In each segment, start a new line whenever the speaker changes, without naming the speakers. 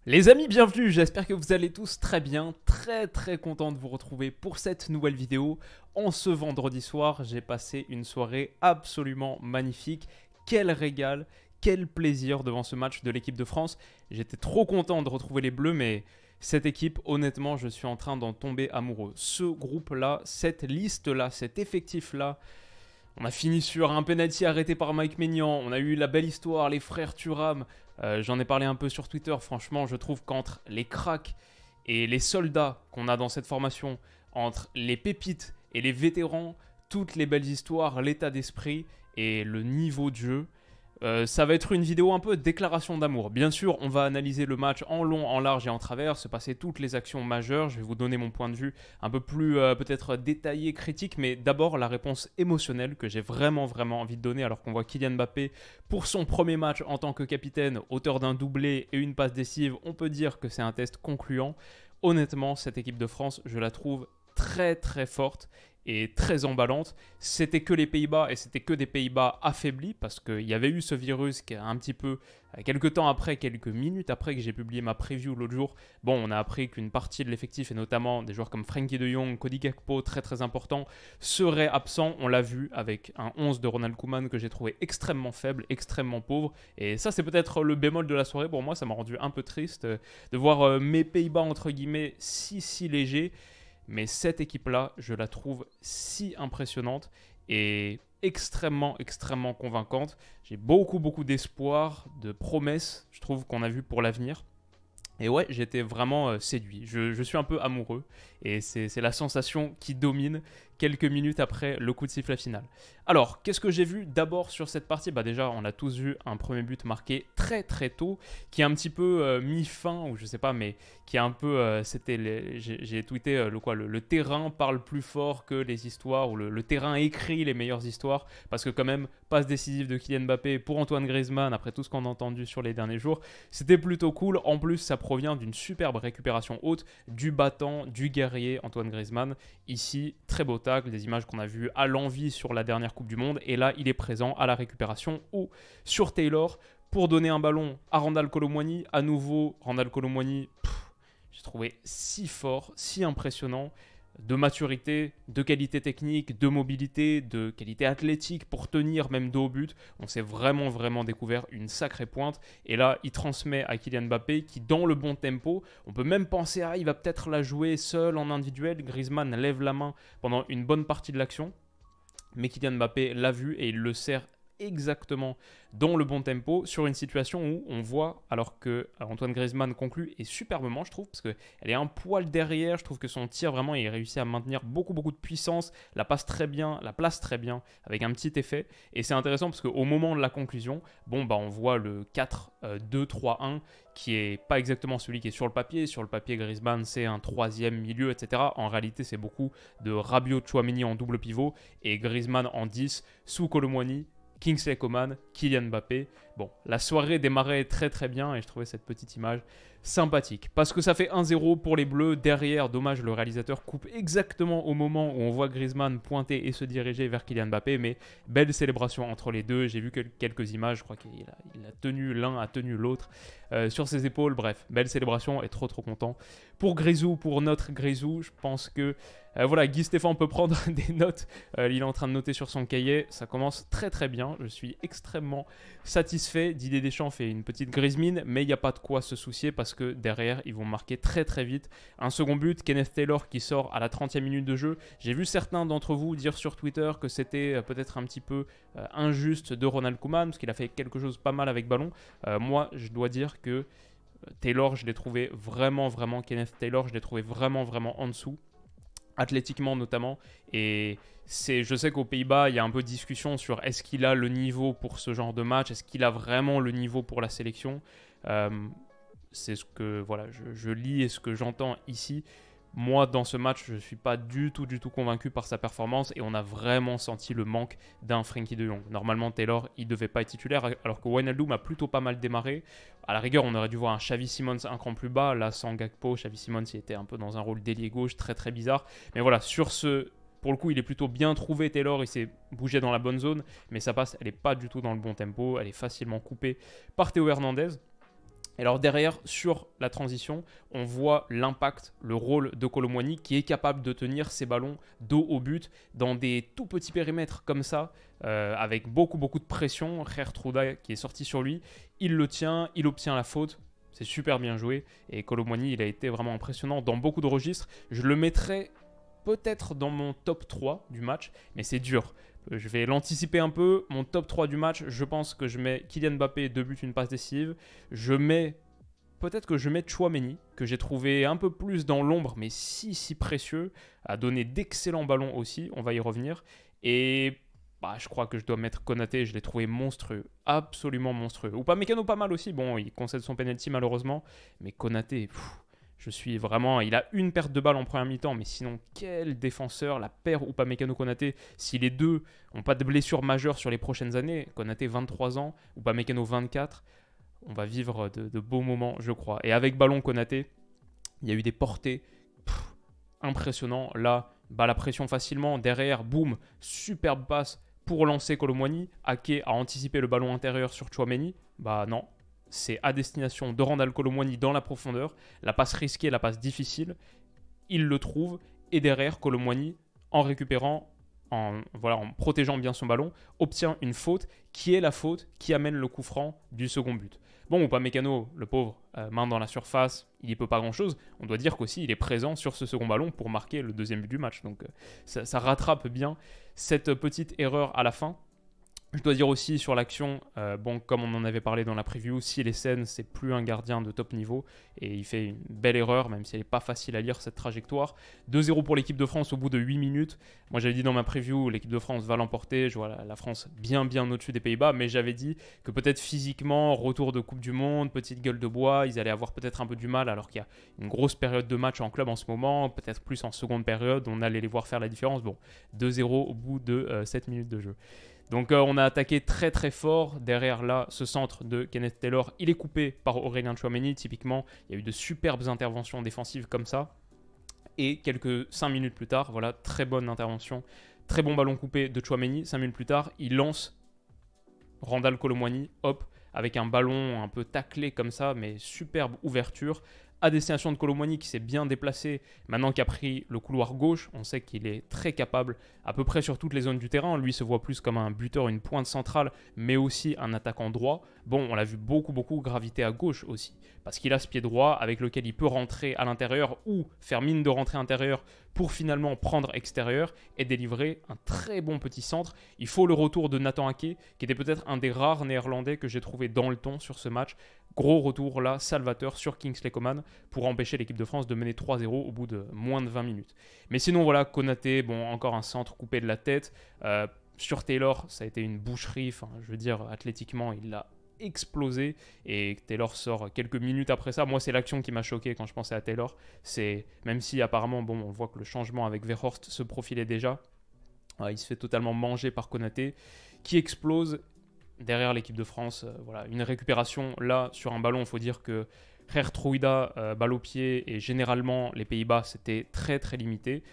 Les amis, bienvenue, j'espère que vous allez tous très bien, très content de vous retrouver pour cette nouvelle vidéo. En ce vendredi soir, j'ai passé une soirée absolument magnifique. Quel régal, quel plaisir devant ce match de l'équipe de France. J'étais trop content de retrouver les Bleus, mais cette équipe, honnêtement, je suis en train d'en tomber amoureux. Ce groupe-là, cette liste-là, cet effectif-là, on a fini sur un penalty arrêté par Mike Maignan. On a eu la belle histoire, les frères Thuram. J'en ai parlé un peu sur Twitter. Franchement, je trouve qu'entre les cracks et les soldats qu'on a dans cette formation, entre les pépites et les vétérans, toutes les belles histoires, l'état d'esprit et le niveau de jeu, ça va être une vidéo un peu déclaration d'amour. Bien sûr, on va analyser le match en long, en large et en travers, se passer toutes les actions majeures. Je vais vous donner mon point de vue un peu plus peut-être détaillé, critique, mais d'abord la réponse émotionnelle que j'ai vraiment envie de donner alors qu'on voit Kylian Mbappé pour son premier match en tant que capitaine, auteur d'un doublé et une passe décisive. On peut dire que c'est un test concluant. Honnêtement, cette équipe de France, je la trouve très forte et très emballante. C'était que les Pays-Bas et c'était que des Pays-Bas affaiblis parce qu'il y avait eu ce virus qui a un petit peu, quelques temps après, quelques minutes après que j'ai publié ma preview l'autre jour, bon, on a appris qu'une partie de l'effectif et notamment des joueurs comme Frenkie de Jong, Cody Gakpo, très important, seraient absents. On l'a vu avec un 11 de Ronald Koeman que j'ai trouvé extrêmement faible, extrêmement pauvre. Et ça, c'est peut-être le bémol de la soirée pour moi. Ça m'a rendu un peu triste de voir mes Pays-Bas, entre guillemets, si légers. Mais cette équipe-là, je la trouve si impressionnante et extrêmement convaincante. J'ai beaucoup d'espoir, de promesses, je trouve qu'on a vu pour l'avenir. Et ouais, j'étais vraiment séduit. Je suis un peu amoureux. Et c'est la sensation qui domine quelques minutes après le coup de sifflet final. Alors, qu'est-ce que j'ai vu d'abord sur cette partie? Bah déjà, on a tous vu un premier but marqué très tôt, qui est un petit peu mis fin, ou je sais pas, mais qui est un peu... j'ai tweeté le terrain parle plus fort que les histoires, ou le terrain écrit les meilleures histoires, parce que quand même, passe décisive de Kylian Mbappé pour Antoine Griezmann, après tout ce qu'on a entendu sur les derniers jours, c'était plutôt cool. En plus, ça provient d'une superbe récupération haute, du battant, du guerrier Antoine Griezmann. Ici, très beau tacle, des images qu'on a vues à l'envi sur la dernière Coupe du Monde. Et là, il est présent à la récupération ou sur Taylor pour donner un ballon à Randal Kolo Muani. À nouveau, Randal Kolo Muani, j'ai trouvé si fort, si impressionnant, de maturité, de qualité technique, de mobilité, de qualité athlétique pour tenir même dos au but. On s'est vraiment découvert une sacrée pointe. Et là, il transmet à Kylian Mbappé qui, dans le bon tempo, on peut même penser à il va peut-être la jouer seul en individuel. Griezmann lève la main pendant une bonne partie de l'action. Mais Kylian Mbappé l'a vu et il le sert exactement dans le bon tempo sur une situation où on voit, alors que Antoine Griezmann conclut et superbement, je trouve, parce qu'elle est un poil derrière. Je trouve que son tir, vraiment, il réussit à maintenir beaucoup de puissance, la place très bien, avec un petit effet. Et c'est intéressant parce qu'au moment de la conclusion, bon, bah, on voit le 4-2-3-1 qui est pas exactement celui qui est sur le papier. Sur le papier, Griezmann, c'est un troisième milieu, etc. En réalité, c'est beaucoup de Rabiot, Tchouaméni en double pivot et Griezmann en 10 sous Kolo Muani, Kingsley Coman, Kylian Mbappé. Bon, la soirée démarrait très bien et je trouvais cette petite image sympathique. Parce que ça fait 1-0 pour les Bleus. Derrière, dommage, le réalisateur coupe exactement au moment où on voit Griezmann pointer et se diriger vers Kylian Mbappé. Mais belle célébration entre les deux. J'ai vu quelques images. Je crois qu'il a tenu l'un, a tenu l'autre sur ses épaules. Bref, belle célébration et trop content. Pour Grisou, pour notre Grisou, je pense que voilà, Guy Stéphane peut prendre des notes. Il est en train de noter sur son cahier. Ça commence très bien. Je suis extrêmement satisfait. Didier Deschamps fait une petite grise mine, mais il n'y a pas de quoi se soucier parce que derrière, ils vont marquer très vite. Un second but, Kenneth Taylor qui sort à la 30e minute de jeu. J'ai vu certains d'entre vous dire sur Twitter que c'était peut-être un petit peu injuste de Ronald Koeman parce qu'il a fait quelque chose pas mal avec ballon. Moi, je dois dire que Taylor, je l'ai trouvé vraiment, Kenneth Taylor, je l'ai trouvé vraiment en dessous, athlétiquement notamment. Et je sais qu'aux Pays-Bas, il y a un peu de discussion sur est-ce qu'il a le niveau pour ce genre de match, est-ce qu'il a vraiment le niveau pour la sélection. C'est ce que voilà, je lis et ce que j'entends ici. Moi, dans ce match, je ne suis pas du tout convaincu par sa performance et on a vraiment senti le manque d'un Frenkie de Jong. Normalement, Taylor, il ne devait pas être titulaire alors que Wijnaldum a plutôt pas mal démarré. À la rigueur, on aurait dû voir un Xavi Simons un cran plus bas. Là, sans Gakpo, Xavi Simons, il était un peu dans un rôle d'ailier gauche très bizarre. Mais voilà, pour le coup, il est plutôt bien trouvé, Taylor. Il s'est bougé dans la bonne zone, mais sa passe, elle n'est pas du tout dans le bon tempo. Elle est facilement coupée par Théo Hernandez. Et alors derrière, sur la transition, on voit l'impact, le rôle de Kolo Muani qui est capable de tenir ses ballons dos au but dans des tout petits périmètres comme ça, avec beaucoup de pression. Geertruida qui est sorti sur lui, il le tient, il obtient la faute. C'est super bien joué. Et Kolo Muani, il a été vraiment impressionnant dans beaucoup de registres. Je le mettrais peut-être dans mon top 3 du match, mais c'est dur. Je vais l'anticiper un peu. Mon top 3 du match, je pense que je mets Kylian Mbappé, 2 buts, une passe décisive. Peut-être que je mets Tchouaméni, que j'ai trouvé un peu plus dans l'ombre, mais si précieux, a donné d'excellents ballons aussi, on va y revenir. Et je crois que je dois mettre Konaté, je l'ai trouvé monstrueux, absolument monstrueux. Upamecano pas mal aussi, bon, il concède son penalty malheureusement, mais Konaté, il a une perte de balle en première mi-temps, mais sinon, quel défenseur, la paire Upamecano-Konaté. Si les deux n'ont pas de blessures majeures sur les prochaines années, Konaté 23 ans, Upamecano 24, on va vivre de beaux moments, je crois. Et avec ballon Konaté, il y a eu des portées impressionnants. Là, la pression facilement, derrière, boum, superbe passe pour lancer Kolo Muani. Ake a anticipé le ballon intérieur sur Tchouaméni. Non. C'est à destination de Randal Kolo Muani dans la profondeur. La passe risquée, la passe difficile. Il le trouve. Et derrière, Kolo Muani, en récupérant, en protégeant bien son ballon, obtient une faute qui est la faute qui amène le coup franc du second but. Bon, Upamecano, le pauvre, main dans la surface, il n'y peut pas grand-chose. On doit dire qu'aussi, il est présent sur ce second ballon pour marquer le deuxième but du match. Donc, ça rattrape bien cette petite erreur à la fin. Je dois dire aussi sur l'action, comme on en avait parlé dans la preview, si les scènes, c'est plus un gardien de top niveau et il fait une belle erreur, même si elle n'est pas facile à lire cette trajectoire. 2-0 pour l'équipe de France au bout de 8 minutes. Moi j'avais dit dans ma preview, l'équipe de France va l'emporter. Je vois la France bien au-dessus des Pays-Bas, mais j'avais dit que peut-être physiquement, retour de Coupe du Monde, petite gueule de bois, ils allaient avoir peut-être un peu du mal alors qu'il y a une grosse période de match en club en ce moment, peut-être plus en seconde période, on allait les voir faire la différence. Bon, 2-0 au bout de 7 minutes de jeu. Donc on a attaqué très très fort. Derrière là, ce centre de Kenneth Taylor, il est coupé par Aurélien Tchouaméni. Typiquement, il y a eu de superbes interventions défensives comme ça. Et quelques 5 minutes plus tard, voilà, très bonne intervention, très bon ballon coupé de Tchouaméni. 5 minutes plus tard, il lance Randal Kolo Muani, hop, avec un ballon un peu taclé comme ça, mais superbe ouverture. À destination de Kolo Muani qui s'est bien déplacé, maintenant qu'il a pris le couloir gauche, on sait qu'il est très capable à peu près sur toutes les zones du terrain. Lui se voit plus comme un buteur, une pointe centrale, mais aussi un attaquant droit. Bon, on l'a vu beaucoup graviter à gauche aussi, parce qu'il a ce pied droit avec lequel il peut rentrer à l'intérieur ou faire mine de rentrer intérieur pour finalement prendre extérieur et délivrer un très bon petit centre. Il faut le retour de Nathan Ake, qui était peut-être un des rares néerlandais que j'ai trouvé dans le ton sur ce match. Gros retour là, salvateur sur Kingsley Coman pour empêcher l'équipe de France de mener 3-0 au bout de moins de 20 minutes. Mais sinon, voilà, Konaté, bon, encore un centre coupé de la tête. Sur Taylor, ça a été une boucherie. Enfin, je veux dire, athlétiquement, il l'a explosé et Taylor sort quelques minutes après ça. Moi, c'est l'action qui m'a choqué quand je pensais à Taylor. C'est, même si apparemment, bon, on voit que le changement avec Weghorst se profilait déjà, il se fait totalement manger par Konaté qui explose derrière l'équipe de France. Voilà, une récupération là sur un ballon. Il faut dire que Geertruida, balle au pied, et généralement les Pays-Bas, c'était très limité.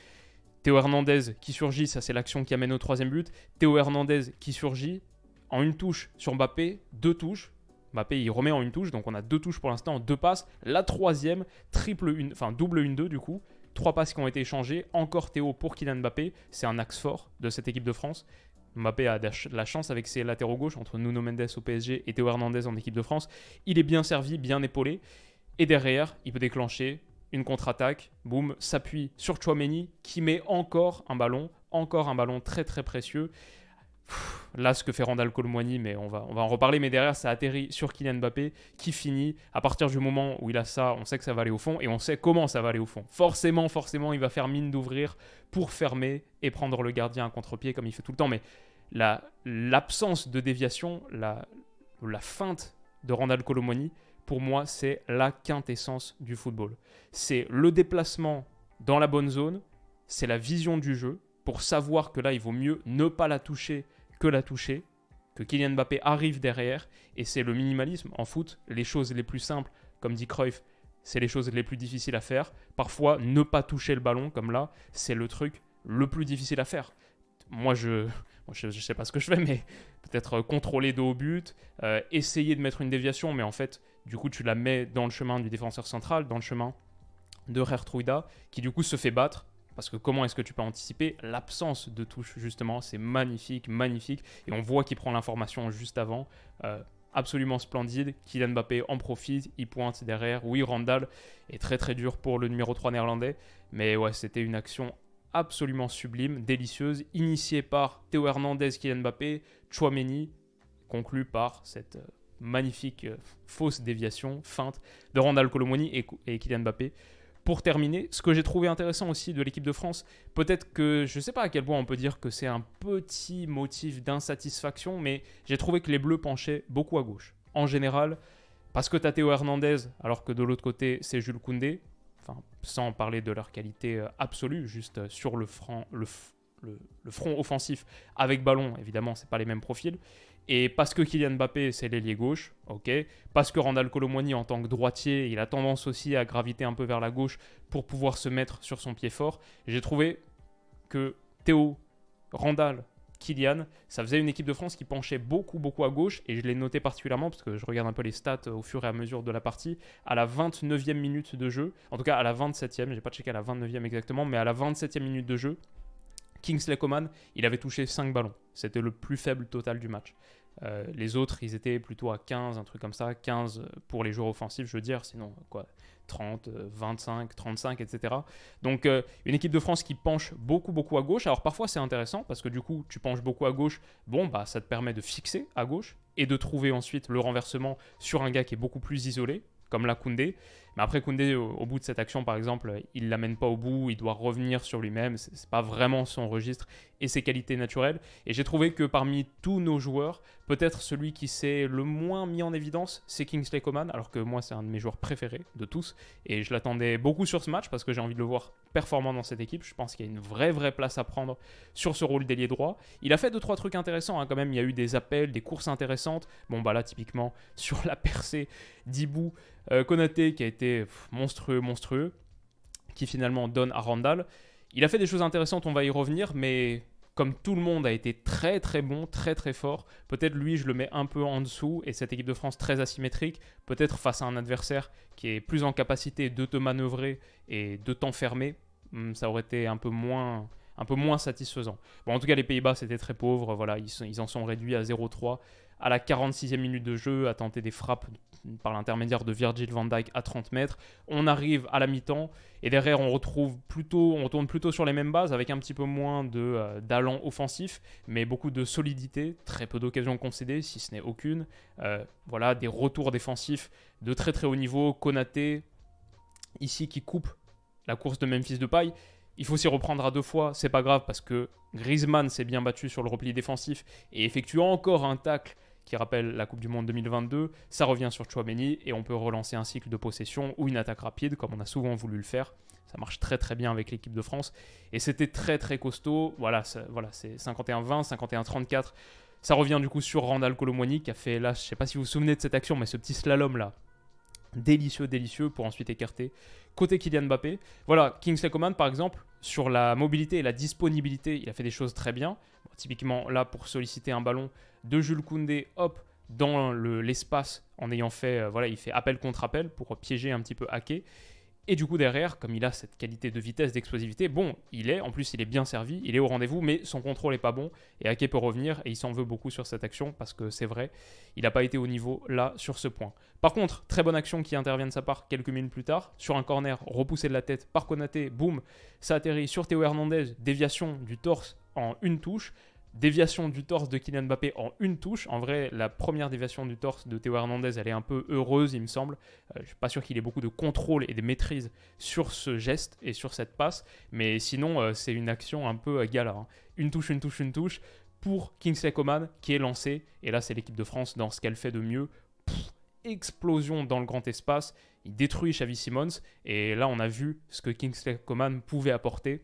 Théo Hernandez qui surgit, ça c'est l'action qui amène au troisième but. Théo Hernandez qui surgit en une touche sur Mbappé, 2 touches. Mbappé il remet en une touche, donc on a 2 touches pour l'instant, 2 passes. La troisième, double 1-2 du coup. 3 passes qui ont été échangées. Encore Théo pour Kylian Mbappé. C'est un axe fort de cette équipe de France. Mbappé a de la chance avec ses latéraux gauche entre Nuno Mendes au PSG et Théo Hernandez en équipe de France. Il est bien servi, bien épaulé. Et derrière, il peut déclencher une contre-attaque. Boum, s'appuie sur Tchouaméni qui met encore un ballon très précieux. Là, ce que fait Randal Kolo Muani, mais on va en reparler. Mais derrière, ça atterrit sur Kylian Mbappé qui finit. À partir du moment où il a ça, on sait que ça va aller au fond et on sait comment ça va aller au fond. Forcément, il va faire mine d'ouvrir pour fermer et prendre le gardien à contre-pied comme il fait tout le temps. Mais l'absence de déviation, la feinte de Randal Kolo Muani, pour moi, c'est la quintessence du football. C'est le déplacement dans la bonne zone, c'est la vision du jeu pour savoir que là, il vaut mieux ne pas la toucher que la toucher, que Kylian Mbappé arrive derrière, et c'est le minimalisme. En foot, les choses les plus simples, comme dit Cruyff, c'est les choses les plus difficiles à faire. Parfois, ne pas toucher le ballon, comme là, c'est le truc le plus difficile à faire. Moi, je sais pas ce que je fais, mais peut-être contrôler de haut but, essayer de mettre une déviation, mais en fait, Du coup, tu la mets dans le chemin du défenseur central, dans le chemin de Geertruida, qui du coup se fait battre. Parce que comment est-ce que tu peux anticiper l'absence de touche, justement? C'est magnifique, magnifique. Et on voit qu'il prend l'information juste avant. Absolument splendide. Kylian Mbappé en profite, il pointe derrière. Oui, Randall est très très dur pour le numéro 3 néerlandais. Mais ouais, c'était une action absolument sublime, délicieuse, initiée par Théo Hernandez, Kylian Mbappé, Tchouaméni, conclue par cette magnifique fausse déviation, feinte de Randall Kolo Muani et Kylian Mbappé. Pour terminer, ce que j'ai trouvé intéressant aussi de l'équipe de France, peut-être que je ne sais pas à quel point on peut dire que c'est un petit motif d'insatisfaction, mais j'ai trouvé que les Bleus penchaient beaucoup à gauche. En général, parce que tu as Théo Hernandez, alors que de l'autre côté, c'est Jules Koundé, enfin, sans parler de leur qualité absolue, juste sur le front offensif avec ballon, évidemment, ce n'est pas les mêmes profils. Et parce que Kylian Mbappé, c'est l'ailier gauche, ok. Parce que Randall Kolo Muani, en tant que droitier, il a tendance aussi à graviter un peu vers la gauche pour pouvoir se mettre sur son pied fort. J'ai trouvé que Théo, Randall, Kylian, ça faisait une équipe de France qui penchait beaucoup, beaucoup à gauche. Et je l'ai noté particulièrement parce que je regarde un peu les stats au fur et à mesure de la partie. À la 29e minute de jeu, en tout cas à la 27e, je n'ai pas checké à la 29e exactement, mais à la 27e minute de jeu, Kingsley Coman, il avait touché 5 ballons. C'était le plus faible total du match. Les autres, ils étaient plutôt à 15, un truc comme ça. 15 pour les joueurs offensifs, je veux dire. Sinon, quoi, 30, 25, 35, etc. Donc, une équipe de France qui penche beaucoup, beaucoup à gauche. Alors, parfois, c'est intéressant parce que du coup, tu penches beaucoup à gauche. Bon, bah, ça te permet de fixer à gauche et de trouver ensuite le renversement sur un gars qui est beaucoup plus isolé, comme la Koundé. Mais après, Koundé, au bout de cette action, par exemple, il ne l'amène pas au bout, il doit revenir sur lui-même. Ce n'est pas vraiment son registre et ses qualités naturelles. Et j'ai trouvé que parmi tous nos joueurs, peut-être celui qui s'est le moins mis en évidence, c'est Kingsley Coman, alors que moi, c'est un de mes joueurs préférés de tous. Et je l'attendais beaucoup sur ce match parce que j'ai envie de le voir performant dans cette équipe. Je pense qu'il y a une vraie place à prendre sur ce rôle d'ailier droit. Il a fait 2-3 trucs intéressants hein, quand même. Il y a eu des appels, des courses intéressantes. Bon, bah là, typiquement, sur la percée d'Ibou, Konaté qui a été monstrueux, qui finalement donne à Randall. Il a fait des choses intéressantes, on va y revenir, mais comme tout le monde a été très bon, très fort, peut-être lui je le mets un peu en dessous, et cette équipe de France très asymétrique, peut-être face à un adversaire qui est plus en capacité de te manœuvrer et de t'enfermer, ça aurait été un peu moins satisfaisant. Bon, en tout cas, les Pays-Bas, c'était très pauvre. Voilà, ils en sont réduits à 0-3 à la 46e minute de jeu, à tenter des frappes par l'intermédiaire de Virgil van Dijk à 30 mètres. On arrive à la mi-temps et derrière, on tourne plutôt sur les mêmes bases avec un petit peu moins d'allant offensif, mais beaucoup de solidité, très peu d'occasions concédées, si ce n'est aucune. Voilà, des retours défensifs de très haut niveau. Konaté, ici, qui coupe la course de Memphis Depay. Il faut s'y reprendre à 2 fois, c'est pas grave parce que Griezmann s'est bien battu sur le repli défensif et effectue encore un tacle qui rappelle la Coupe du Monde 2022. Ça revient sur Tchouaméni et on peut relancer un cycle de possession ou une attaque rapide comme on a souvent voulu le faire. Ça marche très bien avec l'équipe de France et c'était très costaud. Voilà, c'est 51-20, 51-34. Ça revient du coup sur Randall Kolo Muani qui a fait là, je sais pas si vous vous souvenez de cette action, mais ce petit slalom là. Délicieux pour ensuite écarter côté Kylian Mbappé. Voilà, Kingsley Coman par exemple, sur la mobilité et la disponibilité, il a fait des choses très bien. Bon, typiquement là pour solliciter un ballon de Jules Koundé, hop, dans l'espace en ayant fait, il fait appel contre appel pour piéger un petit peu Ake. Et du coup derrière, comme il a cette qualité de vitesse, d'explosivité, bon, il est bien servi, il est au rendez-vous, mais son contrôle n'est pas bon. Et Ake peut revenir et il s'en veut beaucoup sur cette action parce que c'est vrai, il n'a pas été au niveau là sur ce point. Par contre, très bonne action qui intervient de sa part quelques minutes plus tard, sur un corner repoussé de la tête par Konaté, boum, ça atterrit sur Théo Hernandez, déviation du torse en une touche. Déviation du torse de Kylian Mbappé en une touche. En vrai, la première déviation du torse de Théo Hernandez, elle est un peu heureuse, il me semble. Je ne suis pas sûr qu'il ait beaucoup de contrôle et de maîtrise sur ce geste et sur cette passe. Mais sinon, c'est une action un peu galère. Hein. Une touche pour Kingsley Coman qui est lancé. Et là, c'est l'équipe de France dans ce qu'elle fait de mieux. Explosion dans le grand espace. Il détruit Xavi Simons. Et là, on a vu ce que Kingsley Coman pouvait apporter.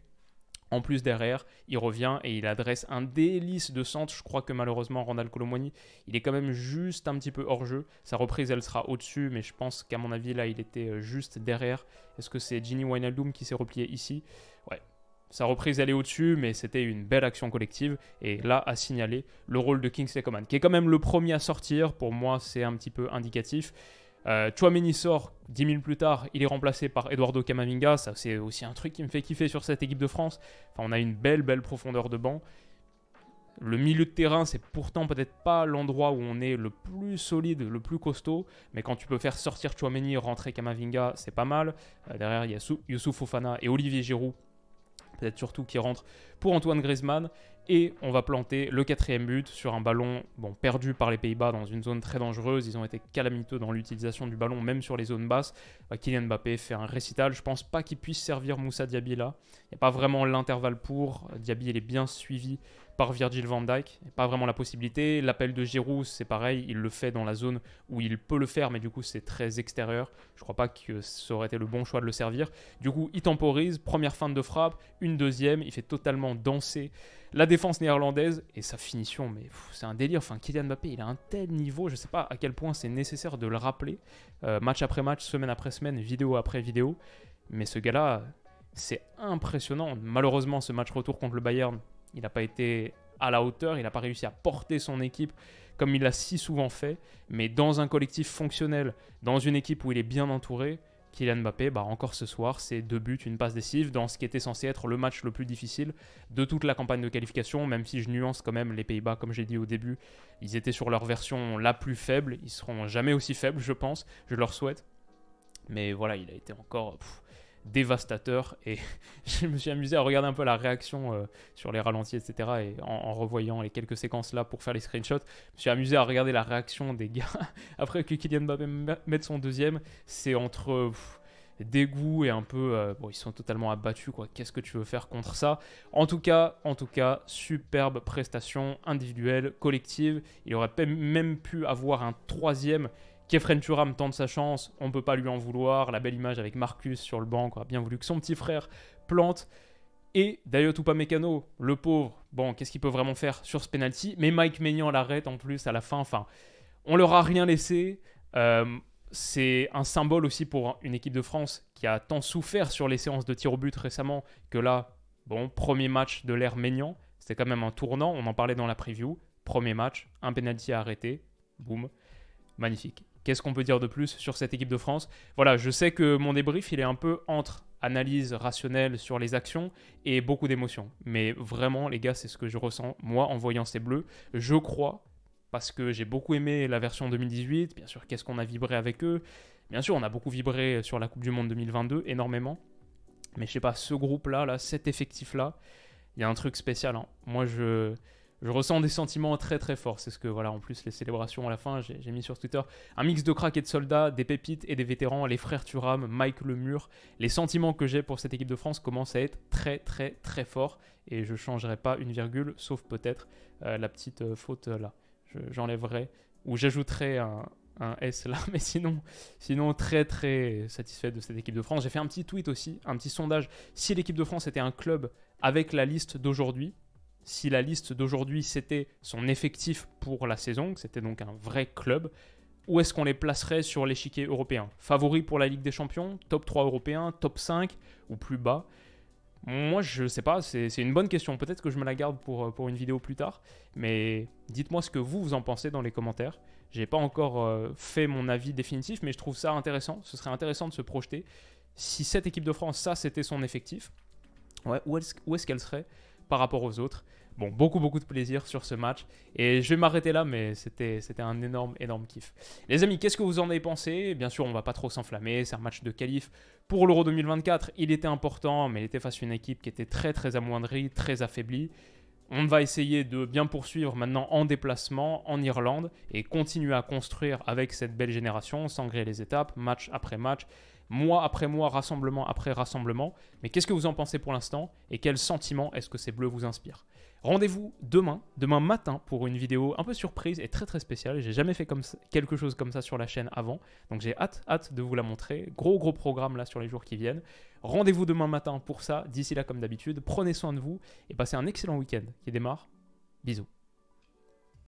En plus, derrière, il revient et il adresse un délice de centre. Je crois que malheureusement, Randall Kolo Muani, il est quand même juste un petit peu hors jeu. Sa reprise, elle sera au-dessus, mais je pense qu'à mon avis, là, il était juste derrière. Est-ce que c'est Gini Wijnaldum qui s'est replié ici? Ouais. Sa reprise, elle est au-dessus, mais c'était une belle action collective. Et là, à signaler le rôle de Kingsley Coman, qui est quand même le premier à sortir. Pour moi, c'est un petit peu indicatif. Tchouaméni sort 10 minutes plus tard, il est remplacé par Eduardo Camavinga. Ça, c'est aussi un truc qui me fait kiffer sur cette équipe de France. Enfin, on a une belle profondeur de banc. Le milieu de terrain, c'est pourtant peut-être pas l'endroit où on est le plus solide, le plus costaud. Mais quand tu peux faire sortir Tchouaméni, rentrer Camavinga, c'est pas mal. Derrière, il y a Youssouf Fofana et Olivier Giroud. Peut-être surtout qui rentre pour Antoine Griezmann. Et on va planter le 4e but sur un ballon perdu par les Pays-Bas dans une zone très dangereuse. Ils ont été calamiteux dans l'utilisation du ballon, même sur les zones basses. Kylian Mbappé fait un récital. Je ne pense pas qu'il puisse servir Moussa Diaby là. Il n'y a pas vraiment l'intervalle pour. Diaby, il est bien suivi par Virgil van Dijk. Il n'y a pas vraiment la possibilité. L'appel de Giroud, c'est pareil. Il le fait dans la zone où il peut le faire, mais du coup, c'est très extérieur. Je ne crois pas que ça aurait été le bon choix de le servir. Du coup, il temporise. Première feinte de frappe, une deuxième. Il fait totalement danser la défense néerlandaise et sa finition, mais c'est un délire. Enfin, Kylian Mbappé, il a un tel niveau, je ne sais pas à quel point c'est nécessaire de le rappeler, match après match, semaine après semaine, vidéo après vidéo, mais ce gars-là, c'est impressionnant. Malheureusement, ce match retour contre le Bayern, il n'a pas été à la hauteur, il n'a pas réussi à porter son équipe comme il l'a si souvent fait, mais dans un collectif fonctionnel, dans une équipe où il est bien entouré, Kylian Mbappé, encore ce soir, c'est 2 buts, une passe décisive dans ce qui était censé être le match le plus difficile de toute la campagne de qualification, même si je nuance quand même les Pays-Bas, comme j'ai dit au début, ils étaient sur leur version la plus faible, ils seront jamais aussi faibles, je pense, je leur souhaite. Mais voilà, il a été encore dévastateur et je me suis amusé à regarder un peu la réaction sur les ralentis, etc. Et en revoyant les quelques séquences là pour faire les screenshots, je me suis amusé à regarder la réaction des gars après que Kylian Mbappé mette son deuxième. C'est entre dégoût et un peu ils sont totalement abattus quoi. Qu'est-ce que tu veux faire contre ça? En tout cas, superbe prestation individuelle, collective. Il aurait même pu avoir un 3e. Kefren Thuram tente sa chance, on ne peut pas lui en vouloir. La belle image avec Marcus sur le banc, quoi. Bien voulu que son petit frère plante. Et Dayot Upamecano, le pauvre, qu'est-ce qu'il peut vraiment faire sur ce penalty? Mais Mike Maignan l'arrête en plus à la fin. Enfin, on leur a rien laissé. C'est un symbole aussi pour une équipe de France qui a tant souffert sur les séances de tir au but récemment que là, premier match de l'ère Maignan. C'était quand même un tournant, on en parlait dans la preview. Premier match, un penalty à arrêter. Boum. Magnifique. Qu'est-ce qu'on peut dire de plus sur cette équipe de France? Voilà, je sais que mon débrief, il est un peu entre analyse rationnelle sur les actions et beaucoup d'émotions. Mais vraiment, les gars, c'est ce que je ressens, moi, en voyant ces bleus. Je crois, parce que j'ai beaucoup aimé la version 2018. Bien sûr, qu'est-ce qu'on a vibré avec eux? Bien sûr, on a beaucoup vibré sur la Coupe du Monde 2022, énormément. Mais je sais pas, ce groupe-là, cet effectif-là, il y a un truc spécial. Hein. Moi, je ressens des sentiments très très forts. C'est ce que, voilà, en plus, les célébrations à la fin, j'ai mis sur Twitter. Un mix de cracks et de soldats, des pépites et des vétérans, les frères Thuram, Mike Lemur. Les sentiments que j'ai pour cette équipe de France commencent à être très très très forts. Et je ne changerai pas une virgule, sauf peut-être la petite faute là. J'enlèverai, ou j'ajouterai un S là. Mais sinon très très satisfait de cette équipe de France. J'ai fait un petit tweet aussi, un petit sondage. Si l'équipe de France était un club avec la liste d'aujourd'hui, si la liste d'aujourd'hui c'était son effectif pour la saison, que c'était donc un vrai club, où est-ce qu'on les placerait sur l'échiquier européen? Favoris pour la Ligue des Champions, top 3 européen, top 5 ou plus bas? Moi, je ne sais pas, c'est une bonne question. Peut-être que je me la garde pour une vidéo plus tard, mais dites-moi ce que vous en pensez dans les commentaires. Je n'ai pas encore fait mon avis définitif, mais je trouve ça intéressant. Ce serait intéressant de se projeter. Si cette équipe de France, ça c'était son effectif, ouais, où est-ce qu'elle serait par rapport aux autres? Bon, beaucoup de plaisir sur ce match. Et je vais m'arrêter là, mais c'était un énorme kiff. Les amis, qu'est-ce que vous en avez pensé? Bien sûr, on ne va pas trop s'enflammer. C'est un match de qualif pour l'Euro 2024. Il était important, mais il était face à une équipe qui était très très amoindrie, très affaiblie. On va essayer de bien poursuivre maintenant en déplacement en Irlande et continuer à construire avec cette belle génération, sans griller les étapes, match après match, mois après mois, rassemblement après rassemblement. Mais qu'est-ce que vous en pensez pour l'instant et quels sentiments est-ce que ces bleus vous inspirent? Rendez-vous demain matin pour une vidéo un peu surprise et très très spéciale. J'ai jamais fait quelque chose comme ça sur la chaîne avant, donc j'ai hâte de vous la montrer. Gros programme là sur les jours qui viennent. Rendez-vous demain matin pour ça. D'ici là, comme d'habitude, prenez soin de vous et passez un excellent week-end qui démarre. Bisous.